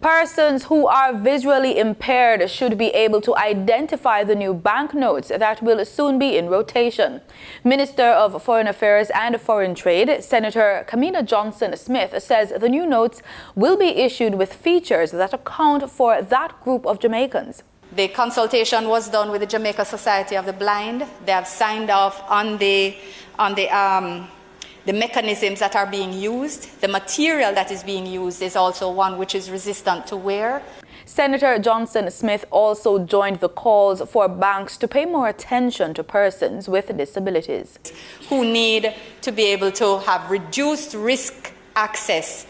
Persons who are visually impaired should be able to identify the new banknotes that will soon be in rotation. Minister of Foreign Affairs and Foreign Trade, Senator Kamina Johnson-Smith, says the new notes will be issued with features that account for that group of Jamaicans. The consultation was done with the Jamaica Society of the Blind. They have signed off on the mechanisms that are being used. The material that is being used is also one which is resistant to wear. Senator Johnson-Smith also joined the calls for banks to pay more attention to persons with disabilities, who need to be able to have reduced risk access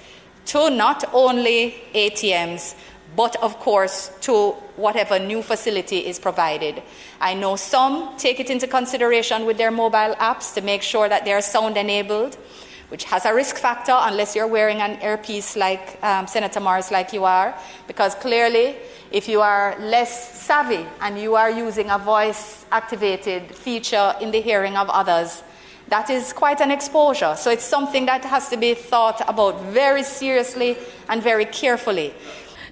to not only ATMs, but of course to whatever new facility is provided. I know some take it into consideration with their mobile apps to make sure that they are sound enabled, which has a risk factor unless you're wearing an earpiece like Senator Morris, like you are, because clearly if you are less savvy and you are using a voice activated feature in the hearing of others, that is quite an exposure. So it's something that has to be thought about very seriously and very carefully.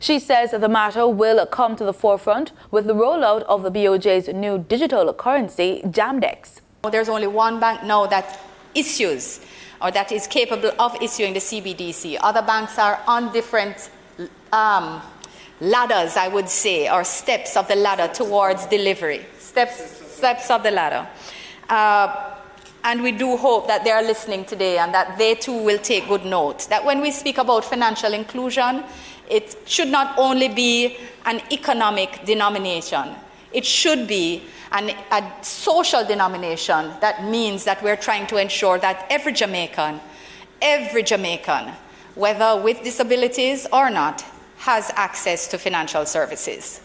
She says the matter will come to the forefront with the rollout of the BOJ's new digital currency, Jamdex. There's only one bank now that issues or that is capable of issuing the CBDC. Other banks are on different ladders, I would say, or steps of the ladder towards delivery. Steps of the ladder. And we do hope that they are listening today and that they too will take good note. That when we speak about financial inclusion, it should not only be an economic denomination. It should be a social denomination. That means that we're trying to ensure that every Jamaican, whether with disabilities or not, has access to financial services.